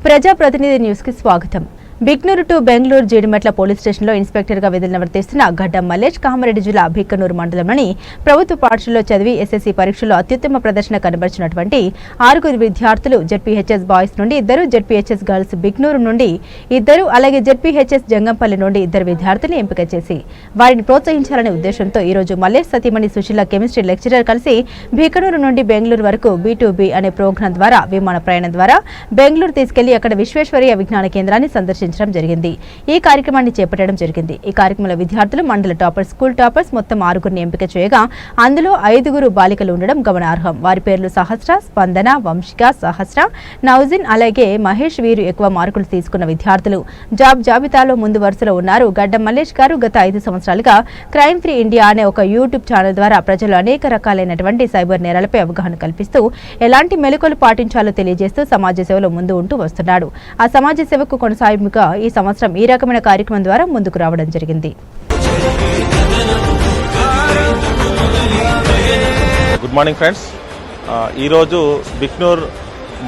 ప్రజాప్రతినిధి న్యూస్ కి స్వాగతం. బిక్నూరు టు బెంగళూరు జీడిమెట్ల పోలీస్ స్టేషన్లో ఇన్స్పెక్టర్ గా విధులు నిర్వర్తిస్తున్న గడ్డం మల్లేష్ కామారెడ్డి జిల్లా బిక్కనూరు మండలంలోని ప్రభుత్వ పాఠశాలలో చదివి ఎస్ఎస్సీ పరీక్షల్లో అత్యుత్తమ ప్రదర్శన కనబరిచినటువంటి 6 విద్యార్థులు జెడ్పీహెచ్ఎస్ బాయ్స్ నుండి 2, జెడ్పీహెచ్ఎస్ గర్ల్స్ బిక్నూరు నుండి 2, అలాగే జెడ్పీహెచ్ఎస్ జంగంపల్లి నుండి 2 విద్యార్థులను ఎంపిక చేసి వారిని ప్రోత్సహించాలనే ఉద్దేశంతో ఈ రోజు మల్లేష్ సతీమణి సుశీల కెమిస్ట్రీ లెక్చరర్ కలిసి బిక్కనూరు నుండి బెంగళూరు వరకు B2B అనే ప్రోగ్రాం ద్వారా విమాన ప్రయాణం ద్వారా బెంగళూరు తీసుకెళ్లి అక్కడ విశ్వేశ్వరయ్య విజ్ఞాన కేంద్రాన్ని సందర్శించారు. ఈ కార్యక్రమాన్ని చేపట్టడం జరిగింది. ఈ కార్యక్రమంలో విద్యార్థులు మండల టాపర్స్, స్కూల్ టాపర్స్ మొత్తం 6 ఎంపిక చేయగా అందులో 5 బాలికలు ఉండడం గమనార్హం. వారి పేర్లు సహస్ర, స్పందన, వంశిక, సహస్ర, నౌజిన్ అలాగే మహేష్. వీరు ఎక్కువ మార్కులు తీసుకున్న విద్యార్థులు. జాబితాలో ముందు వరుసలో ఉన్నారు. గడ్డం మల్లేష్ గారు గత 5 సంవత్సరాలుగా క్రైమ్ ఫ్రీ ఇండియా అనే ఒక యూట్యూబ్ ఛానల్ ద్వారా ప్రజలు అనేక రకాలైనటువంటి సైబర్ నేరాలపై అవగాహన కల్పిస్తూ ఎలాంటి మెలకువలు పాటించాలో తెలియజేస్తూ సమాజ సేవలో ముందు ఉంటూ వస్తున్నాడు. ఆ సమాజ సేవకు కొనసాగింపుగా ఈ సంవత్సరం ఈ రకమైన కార్యక్రమం ద్వారా ముందుకు రావడం జరిగింది. Good morning friends. ఈరోజు బిక్నూర్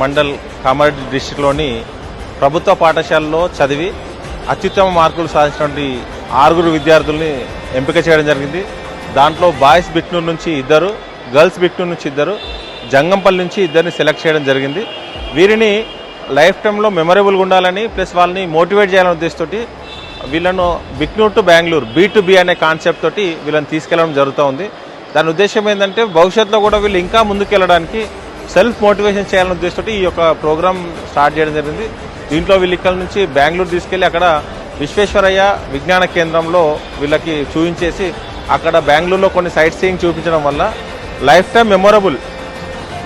మండల్ కామారెడ్డి డిస్ట్రిక్ట్లోని ప్రభుత్వ పాఠశాలలో చదివి అత్యుత్తమ మార్కులు సాధించినటువంటి 6 విద్యార్థుల్ని ఎంపిక చేయడం జరిగింది. దాంట్లో బాయ్స్ బిక్నూర్ నుంచి 2, గర్ల్స్ బిక్నూర్ నుంచి 2, జంగంపల్లి నుంచి 2ని సెలెక్ట్ చేయడం జరిగింది. వీరిని లైఫ్ టైంలో మెమరబుల్గా ఉండాలని ప్లస్ వాళ్ళని మోటివేట్ చేయాలనే ఉద్దేశంతో వీళ్ళను బిక్నూర్ టు బెంగళూరు B2B అనే కాన్సెప్ట్ తోటి వీళ్ళని తీసుకెళ్లడం జరుగుతూ ఉంది. దాని ఉద్దేశం ఏంటంటే భవిష్యత్తులో కూడా వీళ్ళు ఇంకా ముందుకెళ్ళడానికి సెల్ఫ్ మోటివేషన్ చేయాలనే ఉద్దేశంతో ఈ యొక్క ప్రోగ్రామ్ స్టార్ట్ చేయడం జరిగింది. దీంట్లో వీళ్ళు ఇక్కడ నుంచి బెంగళూరు తీసుకెళ్లి అక్కడ విశ్వేశ్వరయ్య విజ్ఞాన కేంద్రంలో వీళ్ళకి చూపించేసి అక్కడ బెంగళూరులో కొన్ని సైట్ సీయింగ్ చూపించడం వల్ల లైఫ్ టైం మెమొరబుల్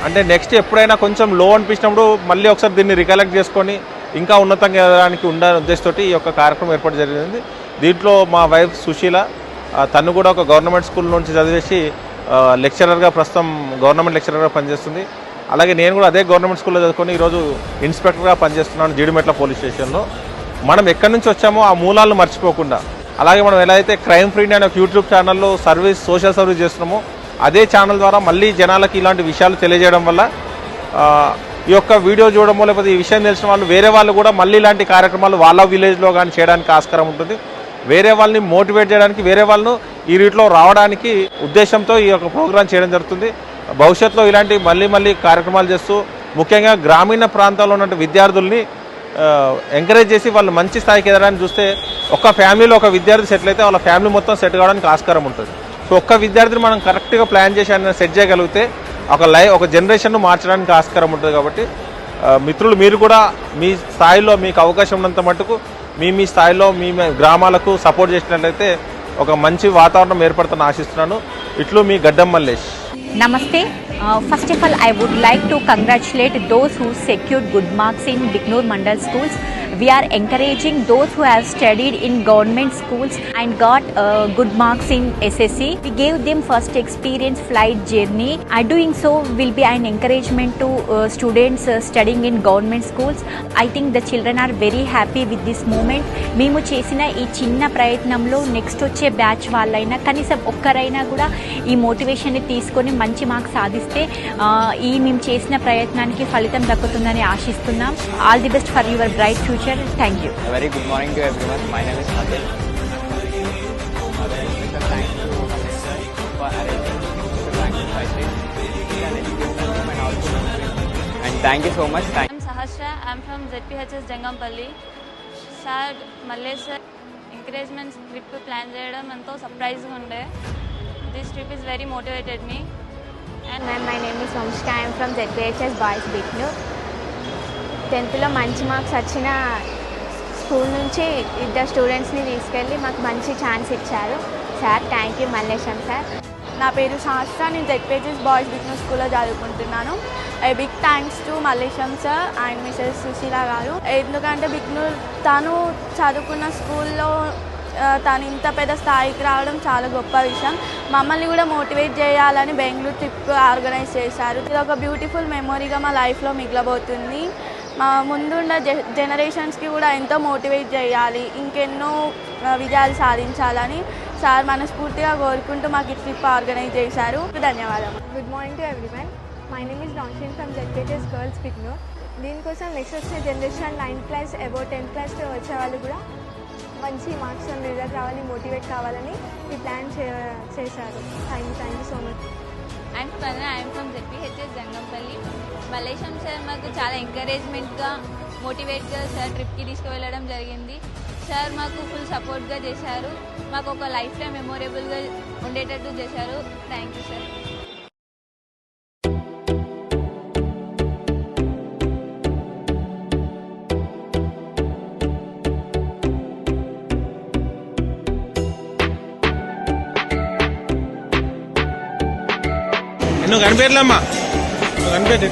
అంటే నెక్స్ట్ ఎప్పుడైనా కొంచెం లో అనిపించినప్పుడు మళ్ళీ ఒకసారి దీన్ని రికలెక్ట్ చేసుకొని ఇంకా ఉన్నతంగా ఎదగడానికి ఉండాలనే ఉద్దేశంతో ఈ యొక్క కార్యక్రమం ఏర్పాటు జరిగింది. దీంట్లో మా వైఫ్ సుశీల తను కూడా ఒక గవర్నమెంట్ స్కూల్ నుంచి చదివేసి లెక్చరర్గా ప్రస్తుతం గవర్నమెంట్ లెక్చరర్గా పనిచేస్తుంది. అలాగే నేను కూడా అదే గవర్నమెంట్ స్కూల్లో చదువుకొని ఈరోజు ఇన్స్పెక్టర్గా పనిచేస్తున్నాను జీడిమెట్ల పోలీస్ స్టేషన్లో. మనం ఎక్కడి నుంచి వచ్చామో ఆ మూలాలను మర్చిపోకుండా అలాగే మనం ఎలా అయితే క్రైమ్ ఫ్రీ అనే ఒక యూట్యూబ్ ఛానల్లో సోషల్ సర్వీస్ చేస్తున్నామో అదే ఛానల్ ద్వారా మళ్ళీ జనాలకి ఇలాంటి విషయాలు తెలియజేయడం వల్ల ఈ యొక్క వీడియో చూడడమో లేకపోతే ఈ విషయం తెలిసిన వాళ్ళు వేరే వాళ్ళు కూడా మళ్ళీ ఇలాంటి కార్యక్రమాలు వాళ్ళ విలేజ్లో కానీ చేయడానికి ఆస్కారం ఉంటుంది. వేరే వాళ్ళని మోటివేట్ చేయడానికి వేరే వాళ్ళను ఈ రీతిలో రావడానికి ఉద్దేశంతో ఈ యొక్క ప్రోగ్రాం చేయడం జరుగుతుంది. భవిష్యత్తులో ఇలాంటి మళ్ళీ కార్యక్రమాలు చేస్తూ ముఖ్యంగా గ్రామీణ ప్రాంతాల్లో ఉన్న విద్యార్థుల్ని ఎంకరేజ్ చేసి వాళ్ళు మంచి స్థాయికి ఎదగడానికి చూస్తే ఒక ఫ్యామిలీలో ఒక విద్యార్థి సెటిల్ అయితే వాళ్ళ ఫ్యామిలీ మొత్తం సెట్ కావడానికి ఆస్కారం ఉంటుంది. సో ఒక్క విద్యార్థిని మనం కరెక్ట్గా ప్లాన్ చేసి ఆయన సెట్ చేయగలిగితే ఒక జనరేషన్ను మార్చడానికి ఆస్కారం ఉంటుంది. కాబట్టి మిత్రులు మీరు కూడా మీ స్థాయిలో మీకు అవకాశం ఉన్నంత మటుకు మీ స్థాయిలో మీ గ్రామాలకు సపోర్ట్ చేసినట్లయితే ఒక మంచి వాతావరణం ఏర్పడుతుందని ఆశిస్తున్నాను. ఇట్లు మీ గడ్డం Mallesh. Namaste. First of all, I would like to congratulate those who secured good marks in Bicknoor Mandal schools. We are encouraging those who have studied in government schools and got good marks in SSC. We gave them first experience flight journey. Doing so will be an encouragement to students studying in government schools. I think the children are very happy with this moment. మేము చేసిన ఈ చిన్న ప్రయత్నంలో next వచ్చే batch వాళ్ళైనా కనీసం ఒక్కరైనా కూడా ఈ మోటివేషన్ని తీసుకొని మంచి మార్క్స్ సాధిస్తే మేము చేసిన ప్రయత్నానికి ఫలితం దక్కుతుందని ఆశిస్తున్నాం. All the best for your bright future. Thank you. Very good morning to everyone. My name is Akhil. And thank you so much. I'm Sahasra. I'm from ZPHS Jangampalli. Sir, Mallesh sir encouragement trip plan చేయడం ఎంతో surprising ఉండే. This trip is very motivated me. And my name is Vanshika. I am from ZPHS Boys Bicknoor. 10th లో మంచి marks వచ్చిన school నుంచి 2 స్టూడెంట్స్ని తీసుకెళ్ళి మాకు మంచి ఛాన్స్ ఇచ్చారు sir. Thank you Mallesham sir. నా పేరు శాస్త్ర. నేను ZPHS బాయ్స్ బిక్నూర్ స్కూల్లో చదువుకుంటున్నాను. Big thanks to Mallesham sir and Mrs Sushila గారు. ఎందుకంటే బిక్నూర్ తను చదువుకున్న స్కూల్లో తను ఇంత పెద్ద స్థాయికి రావడం చాలా గొప్ప విషయం. మమ్మల్ని కూడా మోటివేట్ చేయాలని బెంగళూరు ట్రిప్ ఆర్గనైజ్ చేశారు. ఇది ఒక బ్యూటిఫుల్ మెమొరీగా మా లైఫ్లో మిగలబోతుంది. మా ముందున్న జనరేషన్స్కి కూడా ఎంతో మోటివేట్ చేయాలి, ఇంకెన్నో విజయాలు సాధించాలని సార్ మనస్ఫూర్తిగా కోరుకుంటూ మాకు ఈ ట్రిప్ ఆర్గనైజ్ చేశారు. ధన్యవాదాలు. Good morning to everyone. My name is Ronshin from ZPHS Girls Bicknoor. దీనికోసం నెక్స్ట్ వచ్చిన generation 9th class about 10th క్లాస్లో వచ్చే వాళ్ళు కూడా మంచి మార్క్స్ రిజల్ట్ రావాలి, మోటివేట్ కావాలని ఈ ప్లాన్ చేశారు. Thank you so much. I'm Spandana, I'm from ZPHS Jangampalli. Mallesham sir మాకు చాలా ఎంకరేజ్మెంట్గా, మోటివేట్గా సార్ ట్రిప్కి తీసుకువెళ్ళడం జరిగింది. సార్ మాకు ఫుల్ సపోర్ట్గా చేశారు, మాకు ఒక లైఫ్ టైం మెమొరబుల్గా ఉండేటట్టు చేశారు. Thank you sir. నువ్వు కనిపెట్టలేమ్మా, నువ్వు కనిపెట్టి